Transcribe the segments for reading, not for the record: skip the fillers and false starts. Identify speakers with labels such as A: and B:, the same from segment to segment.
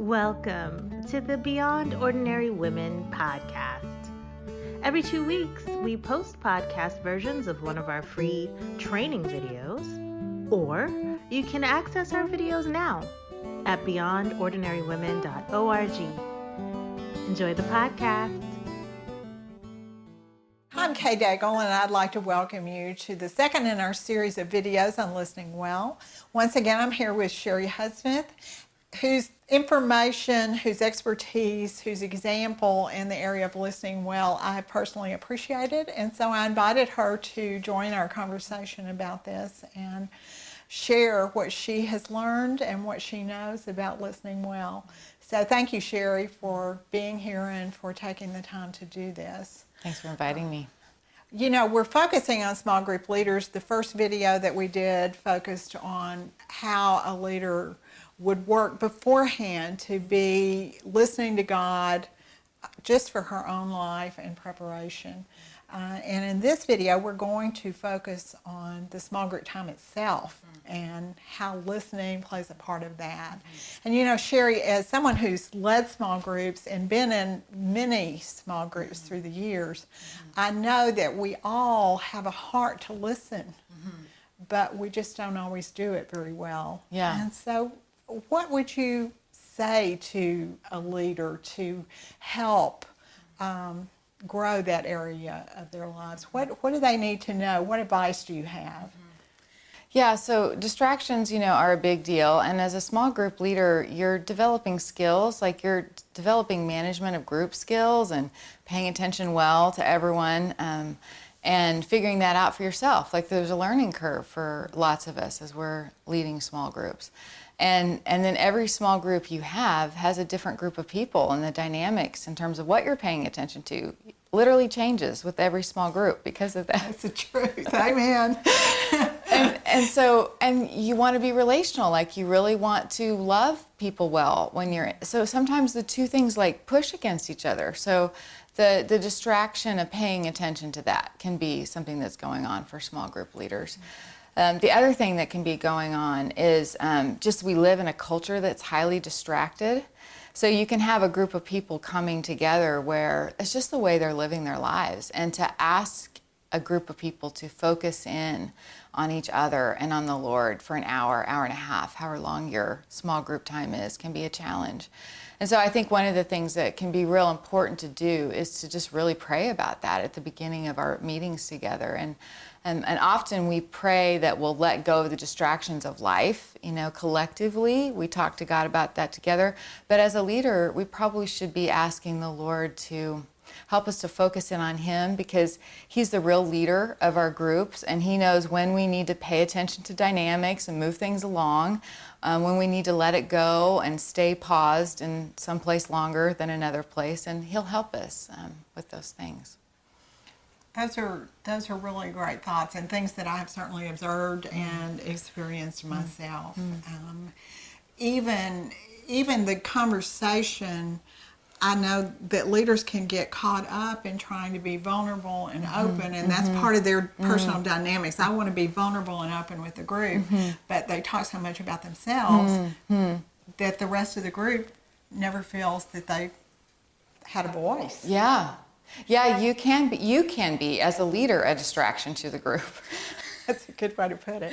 A: Welcome to the Beyond Ordinary Women podcast. Every 2 weeks, we post podcast versions of one of our free training videos, or you can access our videos now at beyondordinarywomen.org. Enjoy the podcast.
B: I'm Kay Daigle, and I'd like to welcome you to the second in our series of videos on listening well. Once again, I'm here with Cheri Hudspith, whose information, whose expertise, whose example in the area of listening well I have personally appreciated, and so I invited her to join our conversation about this and share what she has learned and what she knows about listening well. So thank you, Cheri, for being here and for taking the time to do this.
C: Thanks for inviting me.
B: You know, we're focusing on small group leaders. The first video that we did focused on how a leader would work beforehand to be listening to God just for her own life and preparation. And in this video, we're going to focus on the small group time itself and how listening plays a part of that. And you know, Cheri, as someone who's led small groups and been in many small groups through the years, I know that we all have a heart to listen, but we just don't always do it very well.
C: Yeah.
B: And so what would you say to a leader to help grow that area of their lives? What do they need to know? What advice do you have?
C: Yeah, so distractions, are a big deal. And as a small group leader, you're developing skills, like you're developing management of group skills and paying attention well to everyone and figuring that out for yourself. Like there's a learning curve for lots of us as we're leading small groups. And then every small group you have has a different group of people, and the dynamics in terms of what you're paying attention to literally changes with every small group because of that.
B: That's the truth. Amen.
C: and you want to be relational, like you really want to love people well so sometimes the two things like push against each other. So the distraction of paying attention to that can be something that's going on for small group leaders. The other thing that can be going on is just we live in a culture that's highly distracted. So you can have a group of people coming together where it's just the way they're living their lives. And to ask a group of people to focus in on each other and on the Lord for an hour, hour and a half, however long your small group time is, can be a challenge. And so I think one of the things that can be real important to do is to just really pray about that at the beginning of our meetings together. And often we pray that we'll let go of the distractions of life, collectively. We talk to God about that together. But as a leader, we probably should be asking the Lord to help us to focus in on Him, because He's the real leader of our groups, and He knows when we need to pay attention to dynamics and move things along, when we need to let it go and stay paused in some place longer than another place, and He'll help us with those things.
B: Those are really great thoughts and things that I have certainly observed and experienced myself. Even the conversation, I know that leaders can get caught up in trying to be vulnerable and open, and that's part of their personal dynamics. I want to be vulnerable and open with the group, but they talk so much about themselves that the rest of the group never feels that they had a voice.
C: Yeah, you can be as a leader a distraction to the group.
B: That's a good way to put it.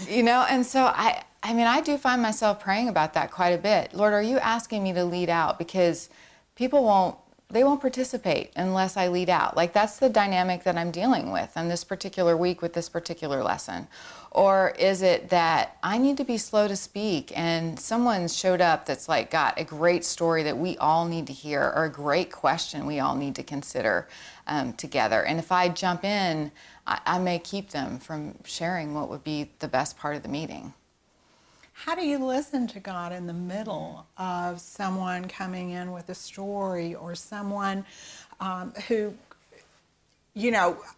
C: And so I do find myself praying about that quite a bit. Lord, are you asking me to lead out? Because people won't participate unless I lead out. Like that's the dynamic that I'm dealing with on this particular week with this particular lesson. Or is it that I need to be slow to speak and someone showed up that's like got a great story that we all need to hear, or a great question we all need to consider together. And if I jump in, I may keep them from sharing what would be the best part of the meeting.
B: How do you listen to God in the middle of someone coming in with a story, or someone who,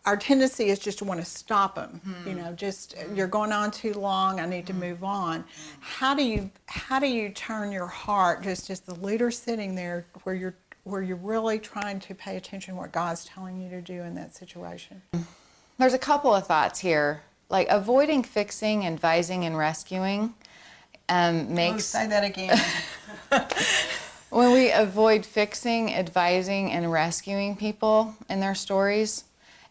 B: our tendency is just to want to stop them. You're going on too long, I need to move on. How do you turn your heart, just as the leader sitting there, where you're really trying to pay attention to what God's telling you to do in that situation?
C: There's a couple of thoughts here. Like avoiding fixing, advising, and rescuing makes...
B: say that again.
C: When we avoid fixing, advising, and rescuing people in their stories,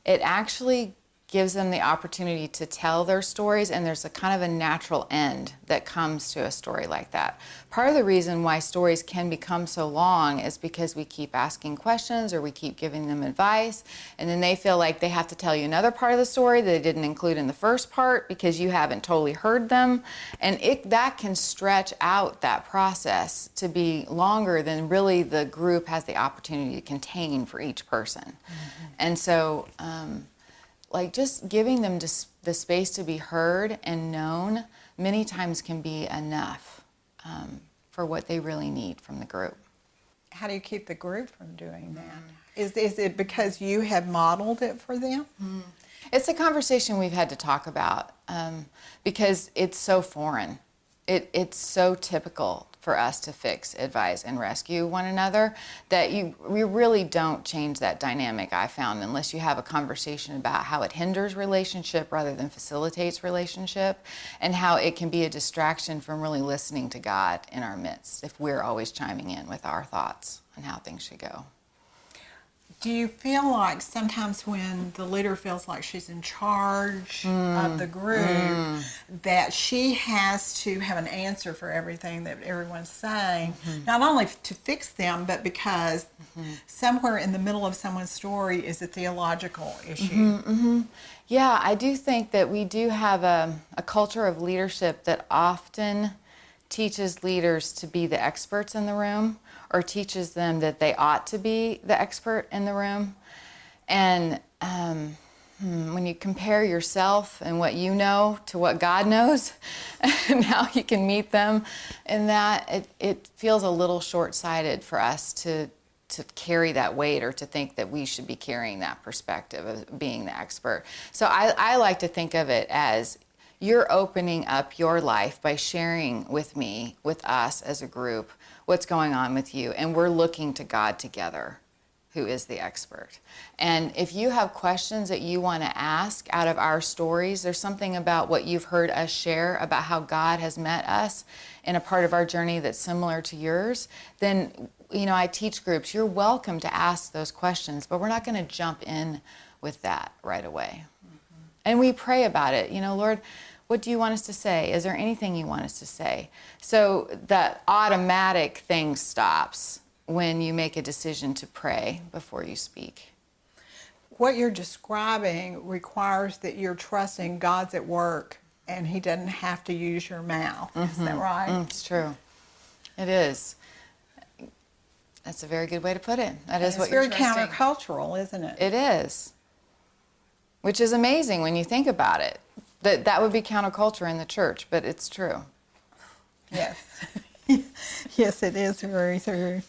C: it actually gives them the opportunity to tell their stories, and there's a kind of a natural end that comes to a story like that. Part of the reason why stories can become so long is because we keep asking questions or we keep giving them advice, and then they feel like they have to tell you another part of the story that they didn't include in the first part because you haven't totally heard them, and that can stretch out that process to be longer than really the group has the opportunity to contain for each person. Mm-hmm. And so like just giving them the space to be heard and known many times can be enough for what they really need from the group.
B: How do you keep the group from doing that? Is it because you have modeled it for them?
C: It's a conversation we've had to talk about because it's so foreign. It's so typical for us to fix, advise, and rescue one another that we really don't change that dynamic, I found, unless you have a conversation about how it hinders relationship rather than facilitates relationship, and how it can be a distraction from really listening to God in our midst if we're always chiming in with our thoughts on how things should go.
B: Do you feel like sometimes when the leader feels like she's in charge of the group, that she has to have an answer for everything that everyone's saying, not only to fix them, but because somewhere in the middle of someone's story is a theological issue?
C: Yeah, I do think that we do have a culture of leadership that often teaches leaders to be the experts in the room, or teaches them that they ought to be the expert in the room. And when you compare yourself and what you know to what God knows, and how you can meet them in that, it feels a little short-sighted for us to carry that weight, or to think that we should be carrying that perspective of being the expert. So I like to think of it as you're opening up your life by sharing with me, with us as a group, what's going on with you, and we're looking to God together, who is the expert. And if you have questions that you want to ask out of our stories, there's something about what you've heard us share about how God has met us in a part of our journey that's similar to yours, then, I teach groups, you're welcome to ask those questions, but we're not going to jump in with that right away. And we pray about it. Lord, what do you want us to say? Is there anything you want us to say? So that automatic thing stops when you make a decision to pray before you speak.
B: What you're describing requires that you're trusting God's at work and He doesn't have to use your mouth. Is that right?
C: It's true. It is. That's a very good way to put it. That is what you're trusting.
B: It's very countercultural, isn't it?
C: It is. Which is amazing when you think about it. That would be counterculture in the church, but it's true.
B: Yes. Yes, it is very true.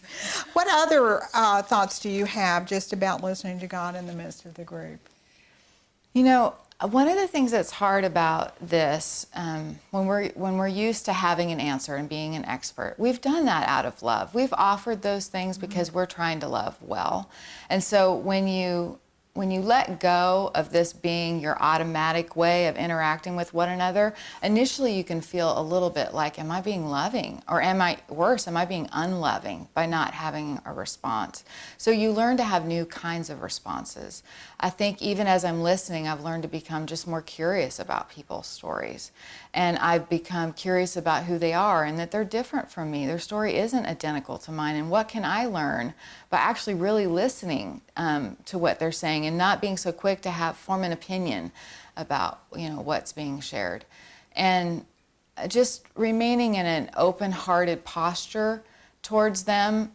B: What other thoughts do you have just about listening to God in the midst of the group?
C: One of the things that's hard about this, when we're used to having an answer and being an expert, we've done that out of love. We've offered those things because we're trying to love well. And so when you let go of this being your automatic way of interacting with one another, initially you can feel a little bit like, am I being loving? Or am I being unloving by not having a response? So you learn to have new kinds of responses. I think even as I'm listening, I've learned to become just more curious about people's stories. And I've become curious about who they are and that they're different from me. Their story isn't identical to mine. And what can I learn by actually really listening to what they're saying and not being so quick to form an opinion about what's being shared. And just remaining in an open-hearted posture towards them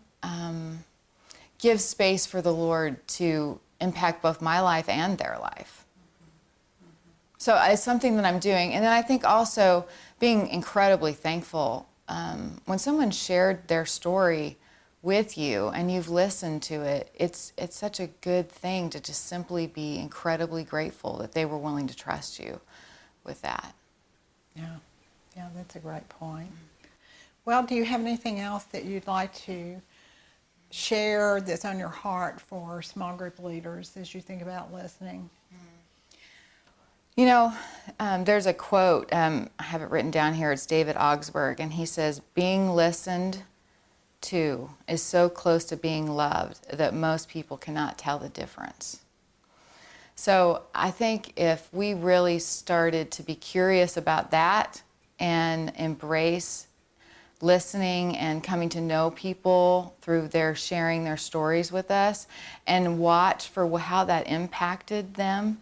C: gives space for the Lord to impact both my life and their life. So it's something that I'm doing. And then I think also being incredibly thankful when someone shared their story with you and you've listened to it, it's such a good thing to just simply be incredibly grateful that they were willing to trust you with that.
B: Yeah, that's a great point. Well, do you have anything else that you'd like to share that's on your heart for small group leaders as you think about listening?
C: There's a quote, I have it written down here, it's David Augsburg, and he says, being listened too, is so close to being loved that most people cannot tell the difference. So I think if we really started to be curious about that and embrace listening and coming to know people through their sharing their stories with us and watch for how that impacted them,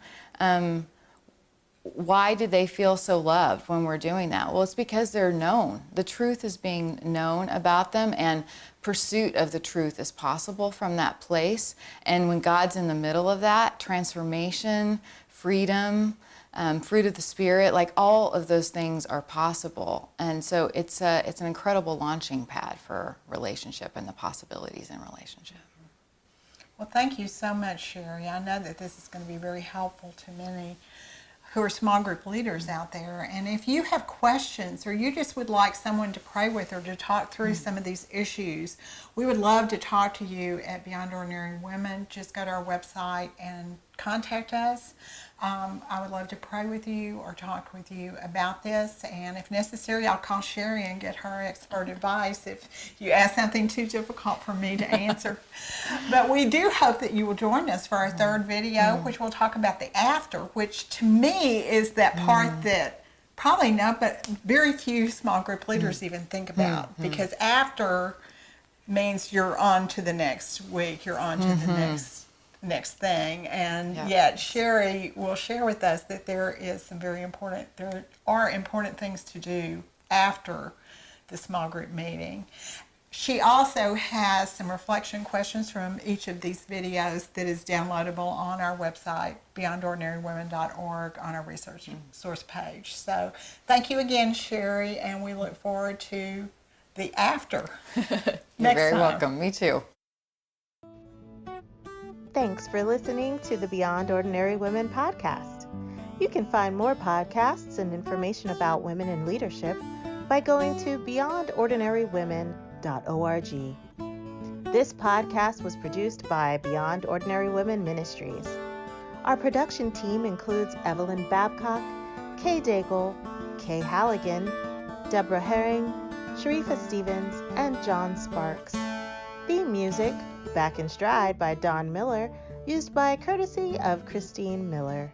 C: why do they feel so loved when we're doing that? Well, it's because they're known. The truth is being known about them, and pursuit of the truth is possible from that place. And when God's in the middle of that, transformation, freedom, fruit of the Spirit, like all of those things are possible. And so it's an incredible launching pad for relationship and the possibilities in relationship.
B: Well, thank you so much, Cheri. I know that this is going to be very helpful to many who are small group leaders out there. And if you have questions or you just would like someone to pray with or to talk through some of these issues, we would love to talk to you at Beyond Ordinary Women. Just go to our website and contact us. I would love to pray with you or talk with you about this. And if necessary, I'll call Cheri and get her expert advice if you ask something too difficult for me to answer. But we do hope that you will join us for our third video, which we'll talk about the after, which to me is that part that probably not, but very few small group leaders even think about. Because after means you're on to the next week, you're on to the next thing, and yet Cheri will share with us that there are important things to do after the small group meeting. She also has some reflection questions from each of these videos that is downloadable on our website, beyondordinarywomen.org, on our research source page. So thank you again, Cheri, and we look forward to the after.
C: You're very welcome. Me too.
A: Thanks for listening to the Beyond Ordinary Women podcast. You can find more podcasts and information about women in leadership by going to beyondordinarywomen.org. This podcast was produced by Beyond Ordinary Women Ministries. Our production team includes Evelyn Babcock, Kay Daigle, Kay Halligan, Deborah Herring, Sharifa Stevens, and John Sparks. Theme music, Back in Stride by Don Miller, used by courtesy of Christine Miller.